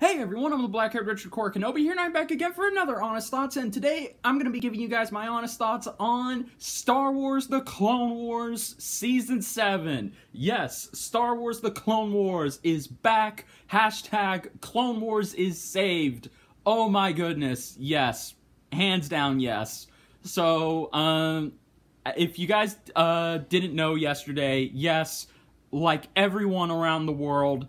Hey everyone, I'm the Black-Haired Richard Core Kenobi here, and I'm back again for another Honest Thoughts, and today I'm going to be giving you guys my honest thoughts on Star Wars The Clone Wars Season 7. Yes, Star Wars The Clone Wars is back. Hashtag Clone Wars is saved. Oh my goodness, yes. Hands down, yes. So, if you guys didn't know yesterday, yes, like everyone around the world,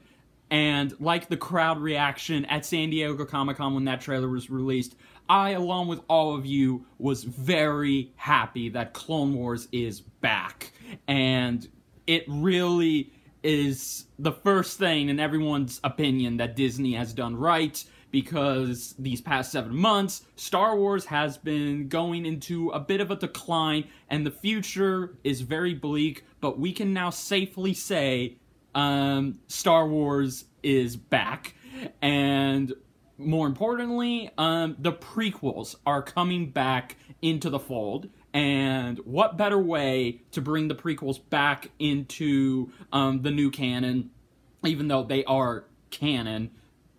and like the crowd reaction at San Diego Comic-Con when that trailer was released, I, along with all of you, was very happy that Clone Wars is back. And it really is the first thing, in everyone's opinion, that Disney has done right, because these past 7 months, Star Wars has been going into a bit of a decline, and the future is very bleak, but we can now safely say Star Wars is back, and more importantly, the prequels are coming back into the fold, and what better way to bring the prequels back into the new canon, even though they are canon,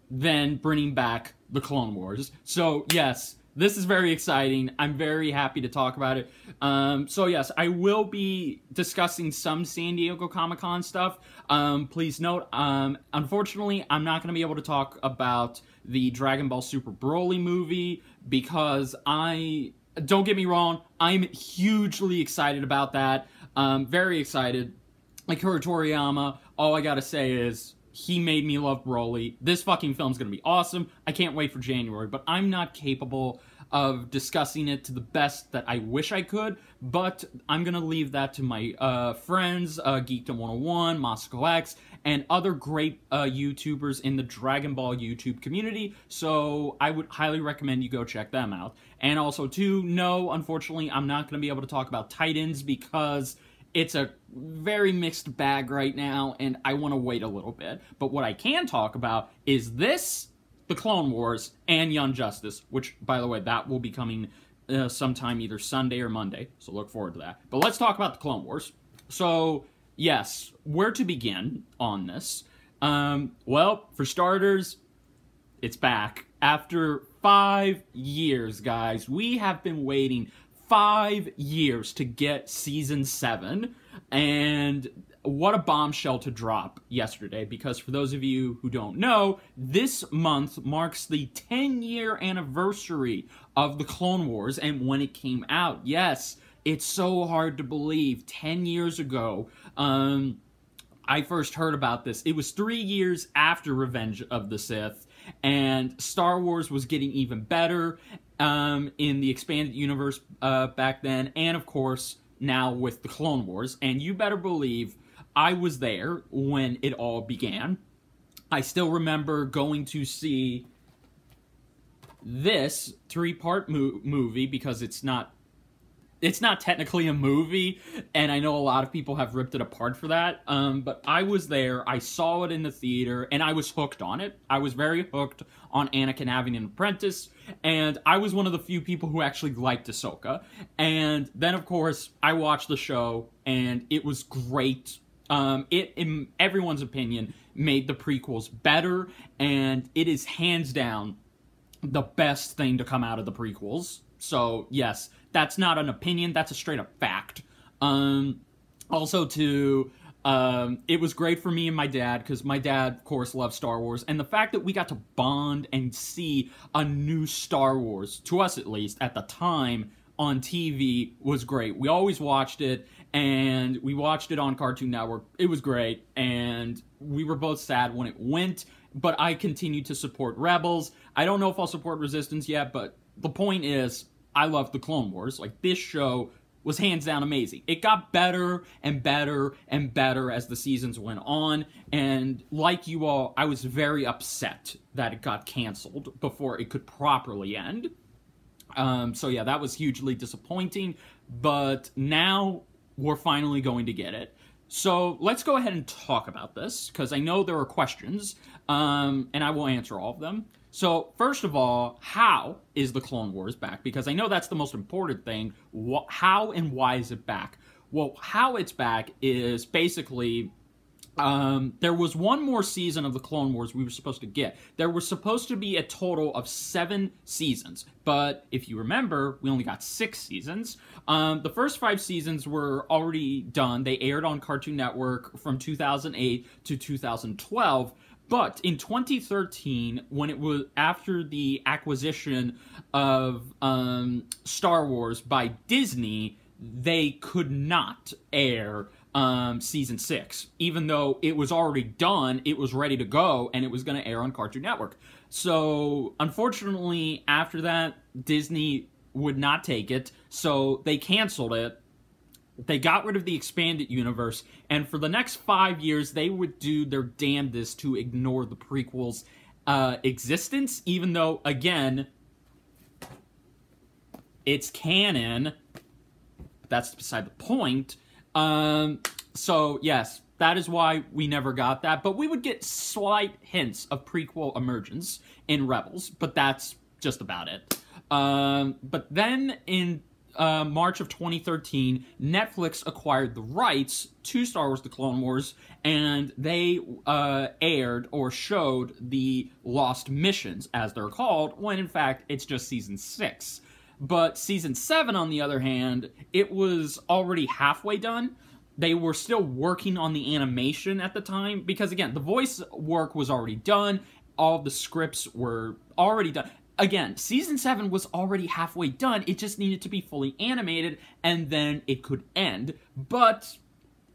than bringing back the Clone Wars. So yes, this is very exciting. I'm very happy to talk about it. So yes, I will be discussing some San Diego Comic-Con stuff. Please note, unfortunately, I'm not going to be able to talk about the Dragon Ball Super Broly movie because don't get me wrong, I'm hugely excited about that. Very excited. Akira Toriyama, all I gotta say is, he made me love Broly. This fucking film's gonna be awesome. I can't wait for January, but I'm not capable of discussing it to the best that I wish I could, but I'm gonna leave that to my friends, Geekdom 101, Moscow X, and other great YouTubers in the Dragon Ball YouTube community, so I would highly recommend you go check them out. And also, too, no, unfortunately, I'm not gonna be able to talk about Titans because it's a very mixed bag right now, and I want to wait a little bit. But what I can talk about is this, The Clone Wars, and Young Justice, which, by the way, that will be coming sometime either Sunday or Monday, so look forward to that. But let's talk about The Clone Wars. So, yes, where to begin on this? Well, for starters, it's back. After 5 years, guys, we have been waiting 5 years to get Season 7, and what a bombshell to drop yesterday, because for those of you who don't know, this month marks the 10-year anniversary of The Clone Wars, and when it came out, yes, it's so hard to believe, 10 years ago, I first heard about this. It was 3 years after Revenge of the Sith, and Star Wars was getting even better in the expanded universe back then, and of course, now with the Clone Wars. And you better believe I was there when it all began. I still remember going to see this 3-part movie, because it's not technically a movie, and I know a lot of people have ripped it apart for that, but I was there, I saw it in the theater, and I was hooked on it. I was very hooked on Anakin having an apprentice, and I was one of the few people who actually liked Ahsoka. And then, of course, I watched the show, and it was great. It, in everyone's opinion, made the prequels better, and it is hands down the best thing to come out of the prequels. So, yes, that's not an opinion, that's a straight-up fact. Also, too, it was great for me and my dad, because my dad, of course, loves Star Wars, and the fact that we got to bond and see a new Star Wars, to us at least, at the time, on TV, was great. We always watched it, and we watched it on Cartoon Network. It was great, and we were both sad when it went, but I continued to support Rebels. I don't know if I'll support Resistance yet, but the point is, I love The Clone Wars. Like, this show was hands down amazing. It got better and better and better as the seasons went on, and like you all, I was very upset that it got canceled before it could properly end. So yeah, that was hugely disappointing, but now we're finally going to get it. So let's go ahead and talk about this, because I know there are questions, and I will answer all of them. So, first of all, how is the Clone Wars back? Because I know that's the most important thing. How and why is it back? Well, how it's back is basically there was one more season of the Clone Wars we were supposed to get. There was supposed to be a total of 7 seasons, but if you remember, we only got 6 seasons. The first 5 seasons were already done. They aired on Cartoon Network from 2008 to 2012, but in 2013, when it was after the acquisition of Star Wars by Disney, they could not air season 6, even though it was already done, it was ready to go, and it was going to air on Cartoon Network. So, unfortunately, after that, Disney would not take it, so they canceled it. They got rid of the expanded universe, and for the next 5 years, they would do their damnedest to ignore the prequels' existence, even though, again, it's canon. That's beside the point. So, yes, that is why we never got that, but we would get slight hints of prequel emergence in Rebels, but that's just about it. But then in March of 2013, Netflix acquired the rights to Star Wars The Clone Wars, and they aired or showed the Lost Missions, as they're called, when in fact it's just Season 6. But Season 7, on the other hand, it was already halfway done. They were still working on the animation at the time, because again, the voice work was already done, all the scripts were already done. Again, Season 7 was already halfway done, it just needed to be fully animated, and then it could end, but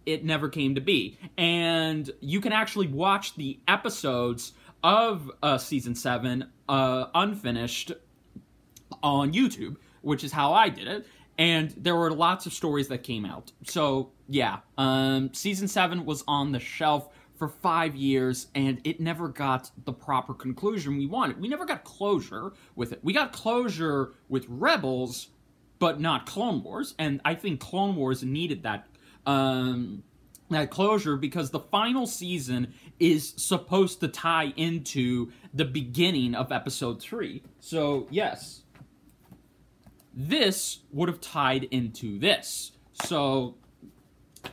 it never came to be. And you can actually watch the episodes of Season 7 unfinished on YouTube, which is how I did it, and there were lots of stories that came out. So, yeah, Season 7 was on the shelf for 5 years, and it never got the proper conclusion we wanted. We never got closure with it. We got closure with Rebels, but not Clone Wars, and I think Clone Wars needed that closure, because the final season is supposed to tie into the beginning of Episode 3. So, yes, this would have tied into this. So,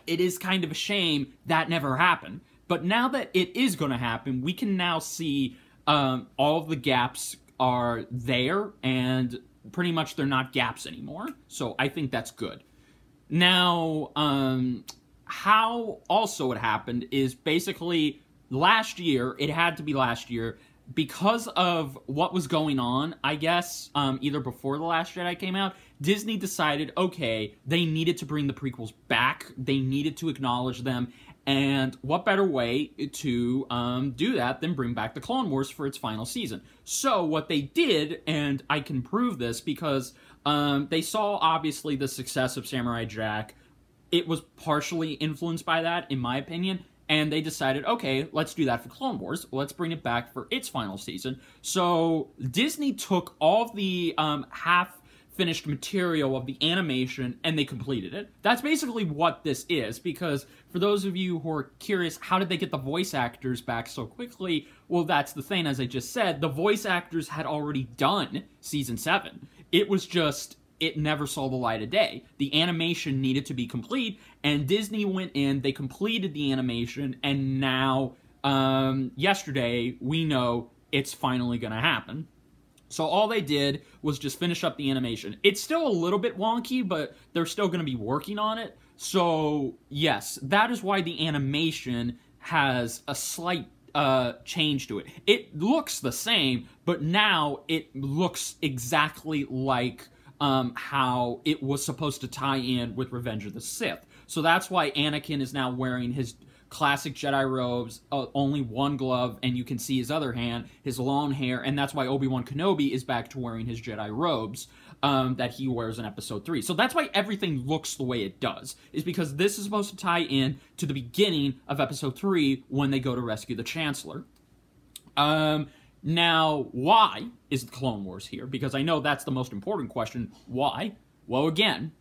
it is kind of a shame that never happened. But now that it is going to happen, we can now see all of the gaps are there, and pretty much they're not gaps anymore. So, I think that's good. Now, how also it happened is basically last year, it had to be last year, because of what was going on, I guess, either before The Last Jedi came out, Disney decided, okay, they needed to bring the prequels back, they needed to acknowledge them, and what better way to do that than bring back the Clone Wars for its final season. So what they did, and I can prove this because they saw, obviously, the success of Samurai Jack. It was partially influenced by that, in my opinion, and they decided, okay, let's do that for Clone Wars. Let's bring it back for its final season. So Disney took all of the half-finished material of the animation, and they completed it. That's basically what this is, because for those of you who are curious, how did they get the voice actors back so quickly? Well, that's the thing, as I just said, the voice actors had already done Season 7. It was just, it never saw the light of day. The animation needed to be complete, and Disney went in, they completed the animation, and now, yesterday, we know it's finally gonna happen. So all they did was just finish up the animation. It's still a little bit wonky, but they're still gonna be working on it. So, yes, that is why the animation has a slight change to it. It looks the same, but now it looks exactly like how it was supposed to tie in with Revenge of the Sith. So that's why Anakin is now wearing his classic Jedi robes, only one glove, and you can see his other hand, his long hair, and that's why Obi-Wan Kenobi is back to wearing his Jedi robes that he wears in Episode 3. So that's why everything looks the way it does, is because this is supposed to tie in to the beginning of Episode 3 when they go to rescue the Chancellor. Now, why is the Clone Wars here? Because I know that's the most important question. Why? Well, again,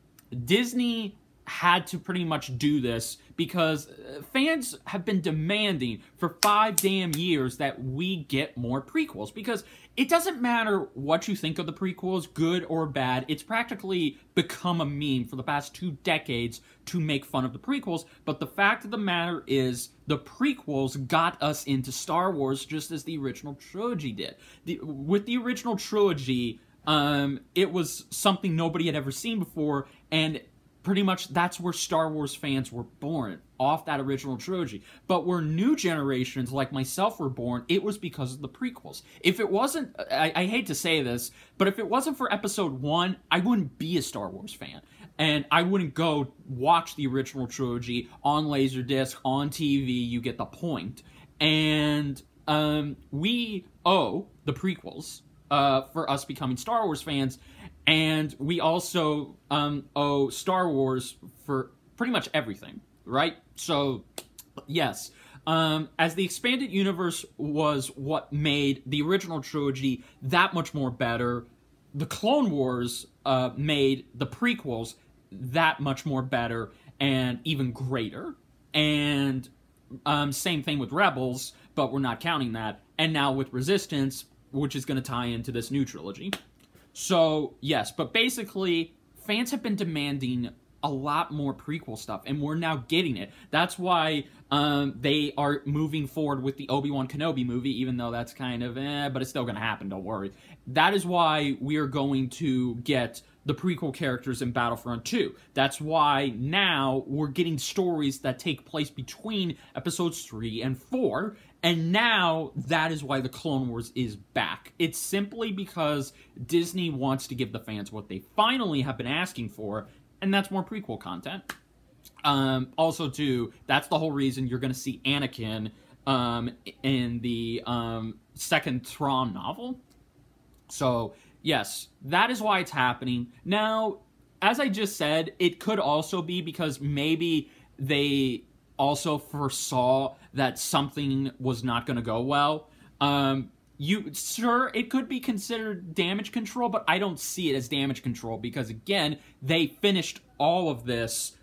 Disney had to pretty much do this because fans have been demanding for 5 damn years that we get more prequels, because it doesn't matter what you think of the prequels, good or bad, it's practically become a meme for the past 2 decades to make fun of the prequels, but the fact of the matter is the prequels got us into Star Wars just as the original trilogy did. With the original trilogy, it was something nobody had ever seen before, and pretty much that's where Star Wars fans were born, off that original trilogy. But where new generations like myself were born, it was because of the prequels. If it wasn't, I hate to say this, but if it wasn't for Episode 1, I wouldn't be a Star Wars fan. And I wouldn't go watch the original trilogy on Laserdisc, on TV, you get the point. And we owe the prequels for us becoming Star Wars fans, and we also owe Star Wars for pretty much everything, right? So, yes, as the expanded universe was what made the original trilogy that much more better, the Clone Wars made the prequels that much more better and even greater. And same thing with Rebels, but we're not counting that. And now with Resistance, which is going to tie into this new trilogy. So, yes, but basically, fans have been demanding a lot more prequel stuff, and we're now getting it. That's why they are moving forward with the Obi-Wan Kenobi movie, even though that's kind of but it's still going to happen, don't worry. That is why we are going to get the prequel characters in Battlefront 2. That's why now we're getting stories that take place between episodes 3 and 4, and now that is why the Clone Wars is back. It's simply because Disney wants to give the fans what they finally have been asking for, and that's more prequel content. Also, too, that's the whole reason you're going to see Anakin in the second Thrawn novel. So, yes, that is why it's happening. Now, as I just said, it could also be because maybe they also foresaw that something was not going to go well. Sure, it could be considered damage control, but I don't see it as damage control because, again, they finished all of this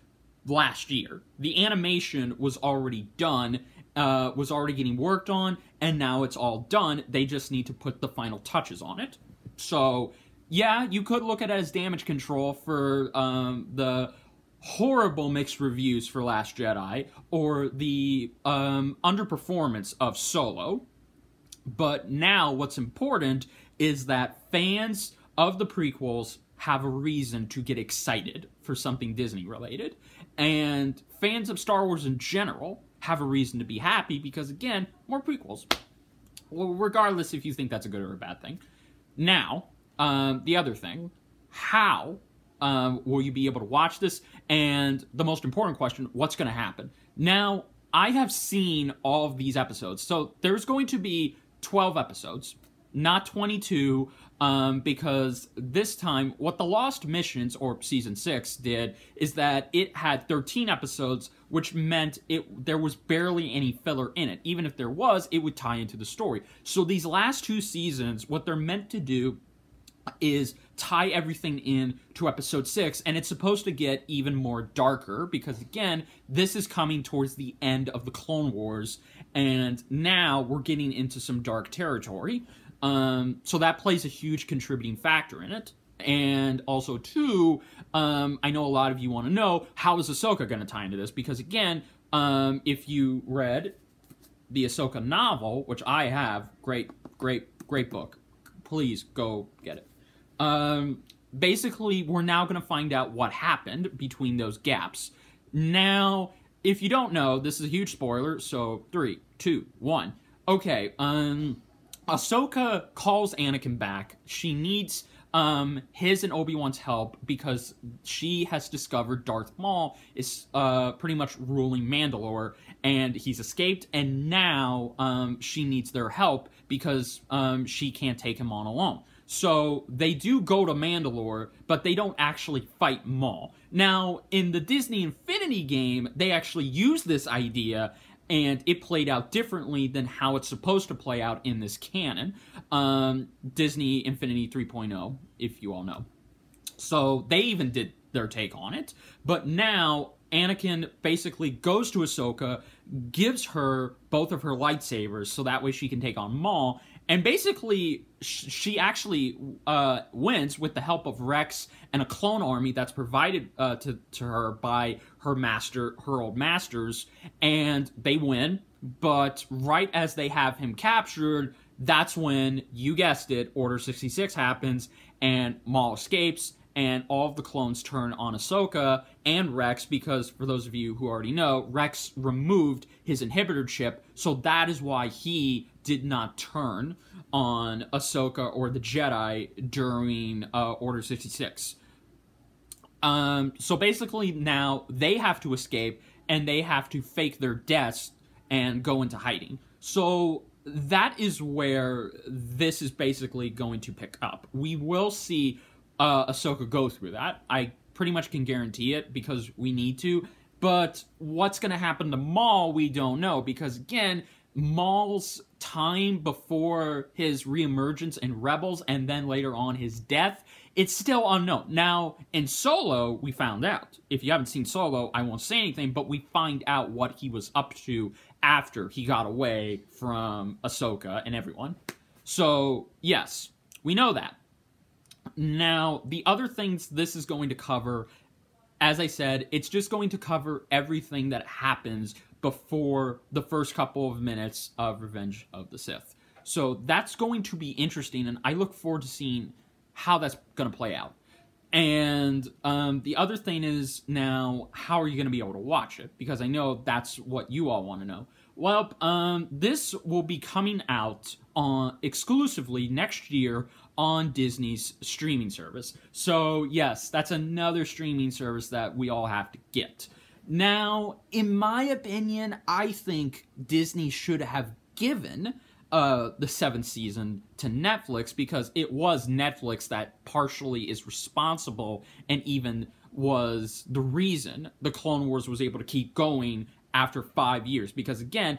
last year. The animation was already done, was already getting worked on, and now it's all done. They just need to put the final touches on it. So, yeah, you could look at it as damage control for the horrible mixed reviews for Last Jedi, or the underperformance of Solo. But now what's important is that fans of the prequels have a reason to get excited for something Disney related, and fans of Star Wars in general have a reason to be happy because, again, more prequels. Well, regardless if you think that's a good or a bad thing. Now, the other thing, how will you be able to watch this? And the most important question, what's going to happen? Now, I have seen all of these episodes. So there's going to be 12 episodes, not 22, because this time, what The Lost Missions, or Season 6, did is that it had 13 episodes, which meant there was barely any filler in it. Even if there was, it would tie into the story. So these last 2 seasons, what they're meant to do is tie everything in to episode 6, and it's supposed to get even more darker because, again, this is coming towards the end of the Clone Wars, and now we're getting into some dark territory. So that plays a huge contributing factor in it. And also, too, I know a lot of you want to know, how is Ahsoka going to tie into this? Because, again, if you read the Ahsoka novel, which I have, great book. Please go get it. Basically, we're now going to find out what happened between those gaps. Now, if you don't know, this is a huge spoiler, so 3, 2, 1. Okay, Ahsoka calls Anakin back. She needs his and Obi-Wan's help because she has discovered Darth Maul is pretty much ruling Mandalore, and he's escaped, and now she needs their help because she can't take him on alone. So they do go to Mandalore, but they don't actually fight Maul. Now, in the Disney Infinity game, they actually use this idea, and it played out differently than how it's supposed to play out in this canon. Disney Infinity 3.0, if you all know. So they even did their take on it. But now, Anakin basically goes to Ahsoka, gives her both of her lightsabers so that way she can take on Maul, and basically she actually wins with the help of Rex and a clone army that's provided to her by her old masters, and they win. But right as they have him captured, that's when, you guessed it, Order 66 happens, and Maul escapes, and all of the clones turn on Ahsoka and Rex, because, for those of you who already know, Rex removed his inhibitor chip, so that is why he did not turn on Ahsoka or the Jedi during Order 66. So basically now they have to escape, and they have to fake their deaths and go into hiding. So that is where this is basically going to pick up. We will see Ahsoka go through that. I pretty much can guarantee it because we need to. But what's going to happen to Maul, we don't know. Because, again, Maul's time before his reemergence in Rebels and then later on his death, it's still unknown. Now, in Solo, we found out. If you haven't seen Solo, I won't say anything, but we find out what he was up to after he got away from Ahsoka and everyone. So, yes, we know that. Now, the other things this is going to cover, as I said, it's just going to cover everything that happens before the first couple of minutes of Revenge of the Sith. So that's going to be interesting, and I look forward to seeing how that's going to play out. And the other thing is, now, how are you going to be able to watch it? Because I know that's what you all want to know. Well, this will be coming out exclusively next year on Disney's streaming service. So, yes, that's another streaming service that we all have to get. Now, in my opinion, I think Disney should have given the 7th season to Netflix, because it was Netflix that partially is responsible and even was the reason the Clone Wars was able to keep going after 5 years. Because, again,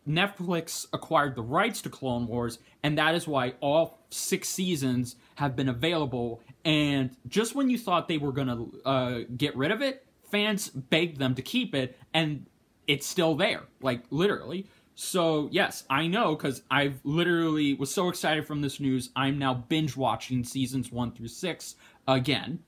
Netflix acquired the rights to Clone Wars, and that is why all 6 seasons have been available. And just when you thought they were going to get rid of it, fans begged them to keep it, and it's still there, like, literally. So, yes, I know, because I've literally was so excited from this news, I'm now binge-watching seasons 1 through 6 again,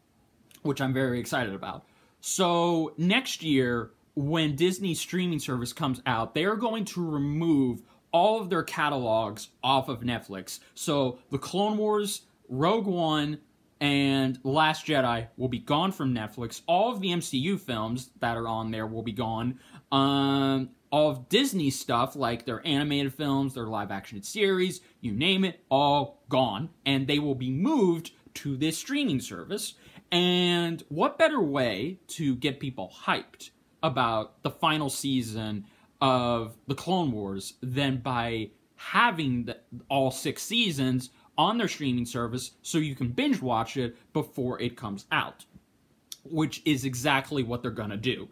which I'm very excited about. So, next year, when Disney's streaming service comes out, they are going to remove all of their catalogs off of Netflix. So, The Clone Wars, Rogue One, and Last Jedi will be gone from Netflix. All of the MCU films that are on there will be gone. All of Disney stuff, like their animated films, their live-action series, you name it, all gone. And they will be moved to this streaming service. And what better way to get people hyped about the final season of The Clone Wars than by having all 6 seasons on their streaming service so you can binge watch it before it comes out, which is exactly what they're gonna do.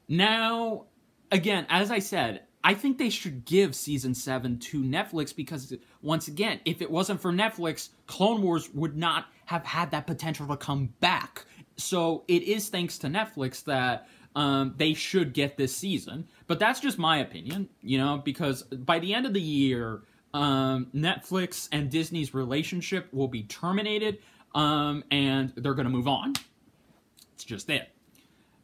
Now, again, as I said, I think they should give Season 7 to Netflix because, once again, if it wasn't for Netflix, Clone Wars would not have had that potential to come back. So it is thanks to Netflix that they should get this season. But that's just my opinion, you know, because by the end of the year, Netflix and Disney's relationship will be terminated, and they're going to move on. It's just it.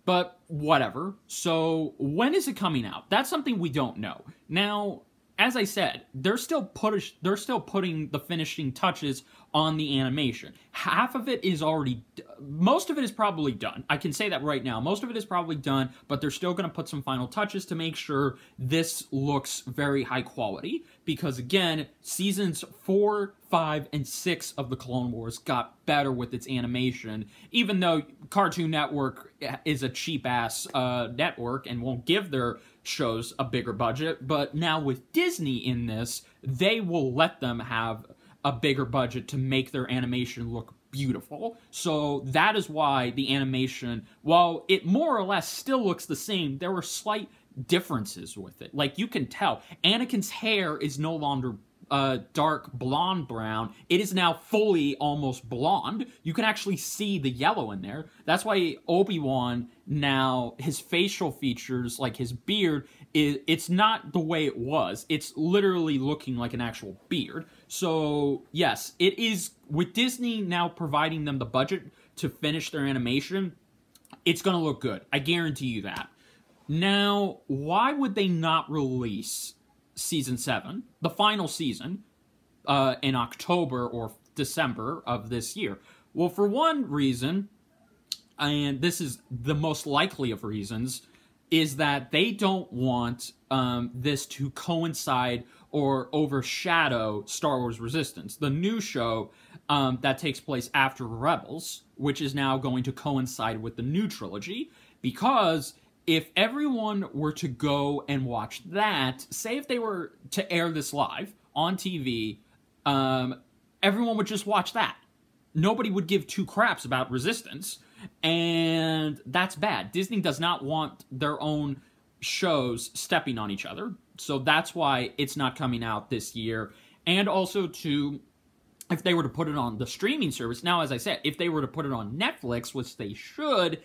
But whatever. So when is it coming out? That's something we don't know. Now, as I said, they're still putting the finishing touches on the animation. Half of it is already, most of it is probably done. I can say that right now. Most of it is probably done, but they're still going to put some final touches to make sure this looks very high quality. Because again, seasons 4, 5, and 6 of the Clone Wars got better with its animation, even though Cartoon Network is a cheap-ass network and won't give their shows a bigger budget. But now with Disney in this, they will let them have a bigger budget to make their animation look beautiful. So that is why the animation, while it more or less still looks the same, there were slight differences with it. Like, you can tell Anakin's hair is no longer dark blonde brown. It is now fully almost blonde. You can actually see the yellow in there. That's why Obi-Wan now, his facial features, like his beard, it's not the way it was. It's literally looking like an actual beard. So yes, it is, with Disney now providing them the budget to finish their animation, it's gonna look good. I guarantee you that. Now, why would they not release Season 7, the final season, in October or December of this year? Well, for one reason, and this is the most likely of reasons, is that they don't want this to coincide or overshadow Star Wars Resistance, the new show that takes place after Rebels, which is now going to coincide with the new trilogy, because if everyone were to go and watch that, say if they were to air this live on TV, everyone would just watch that. Nobody would give two craps about Resistance, and that's bad. Disney does not want their own shows stepping on each other, so that's why it's not coming out this year. And also, too, if they were to put it on the streaming service, now, as I said, if they were to put it on Netflix, which they should,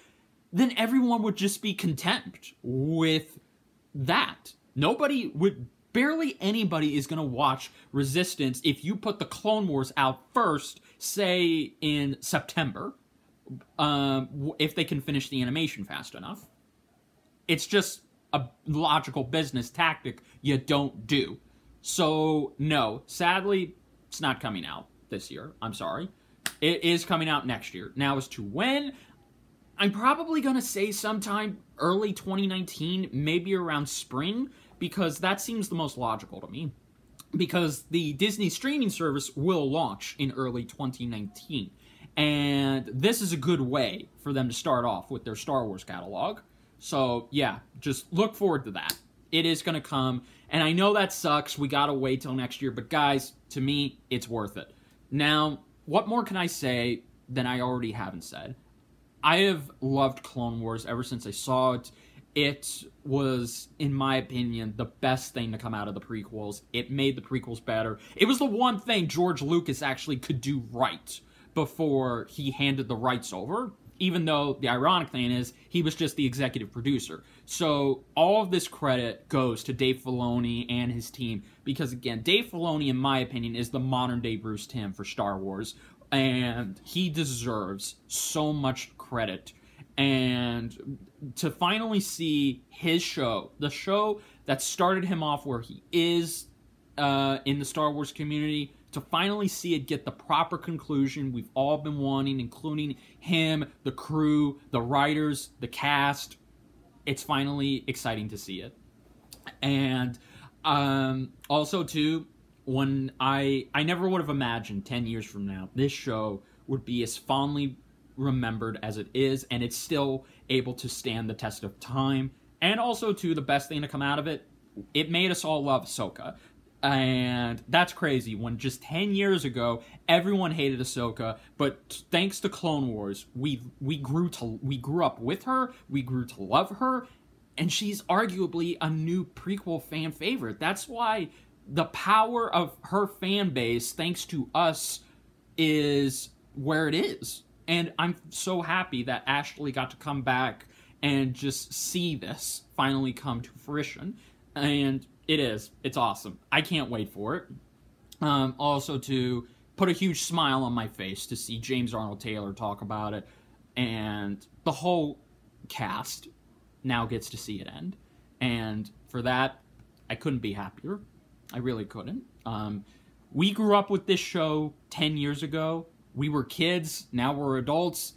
then everyone would just be content with that. Barely anybody is going to watch Resistance if you put the Clone Wars out first, say in September, if they can finish the animation fast enough. It's just a logical business tactic you don't do. So, no, sadly, it's not coming out this year. I'm sorry. It is coming out next year. Now, as to when, I'm probably going to say sometime early 2019, maybe around spring, because that seems the most logical to me. Because the Disney streaming service will launch in early 2019. And this is a good way for them to start off with their Star Wars catalog. So, yeah, just look forward to that. It is going to come. And I know that sucks. We got to wait till next year. But, guys, to me, it's worth it. Now, what more can I say than I already haven't said? I have loved Clone Wars ever since I saw it. It was, in my opinion, the best thing to come out of the prequels. It made the prequels better. It was the one thing George Lucas actually could do right before he handed the rights over, even though the ironic thing is he was just the executive producer. So all of this credit goes to Dave Filoni and his team, because, again, Dave Filoni, in my opinion, is the modern-day Bruce Timm for Star Wars, and he deserves so much credit. And to finally see his show, the show that started him off where he is in the Star Wars community, to finally see it get the proper conclusion we've all been wanting, including him, the crew, the writers, the cast, it's finally exciting to see it. And also, too, when I never would have imagined 10 years from now this show would be as fondly remembered as it is, and it's still able to stand the test of time. And also, too, the best thing to come out of it, it made us all love Ahsoka. And that's crazy, when just 10 years ago, everyone hated Ahsoka, but thanks to Clone Wars, we grew up with her, we grew to love her, and she's arguably a new prequel fan favorite. That's why the power of her fan base, thanks to us, is where it is. And I'm so happy that Ashley got to come back and just see this finally come to fruition. And it's awesome. I can't wait for it. Also, to put a huge smile on my face to see James Arnold Taylor talk about it, and the whole cast now gets to see it end. And for that, I couldn't be happier. I really couldn't. We grew up with this show 10 years ago. We were kids, now we're adults,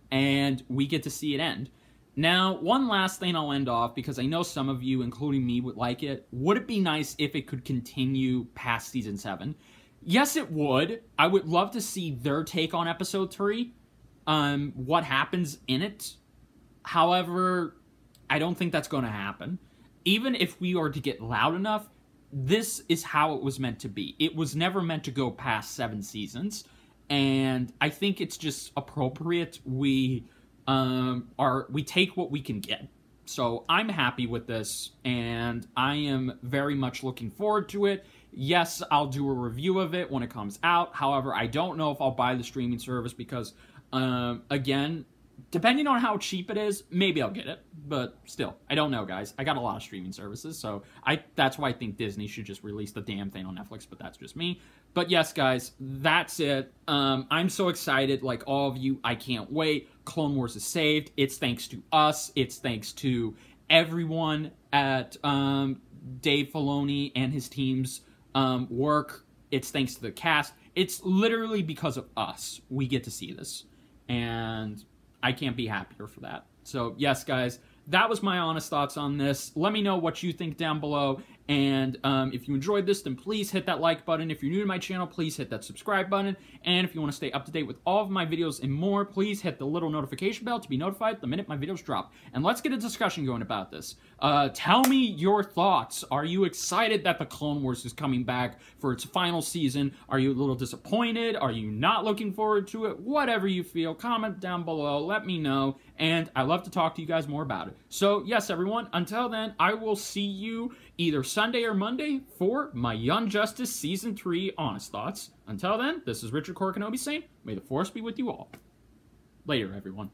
and we get to see it end. Now, one last thing I'll end off, because I know some of you, including me, would like it. Would it be nice if it could continue past Season 7? Yes, it would. I would love to see their take on Episode 3, what happens in it. However, I don't think that's going to happen. Even if we are to get loud enough, this is how it was meant to be. It was never meant to go past 7 seasons. And I think it's just appropriate we take what we can get. So I'm happy with this, and I am very much looking forward to it. Yes, I'll do a review of it when it comes out. However, I don't know if I'll buy the streaming service because, again, depending on how cheap it is, maybe I'll get it. But still, I don't know, guys. I got a lot of streaming services, so that's why I think Disney should just release the damn thing on Netflix, but that's just me. But yes, guys, that's it. I'm so excited, like all of you. I can't wait. Clone Wars is saved. It's thanks to us. It's thanks to everyone at Dave Filoni and his team's work. It's thanks to the cast. It's literally because of us we get to see this, and I can't be happier for that. So yes, guys, that was my honest thoughts on this. Let me know what you think down below, and if you enjoyed this, then please hit that like button. If you're new to my channel, please hit that subscribe button, and if you want to stay up to date with all of my videos and more, please hit the little notification bell to be notified the minute my videos drop. And let's get a discussion going about this. Tell me your thoughts. Are you excited that the Clone Wars is coming back for its final season? Are you a little disappointed? Are you not looking forward to it? Whatever you feel, comment down below, let me know, and I love to talk to you guys more about it. So yes, everyone, until then, I will see you either Sunday or Monday for my Young Justice Season 3 Honest Thoughts. Until then, this is Richard Core Kenobi saying, may the Force be with you all. Later, everyone.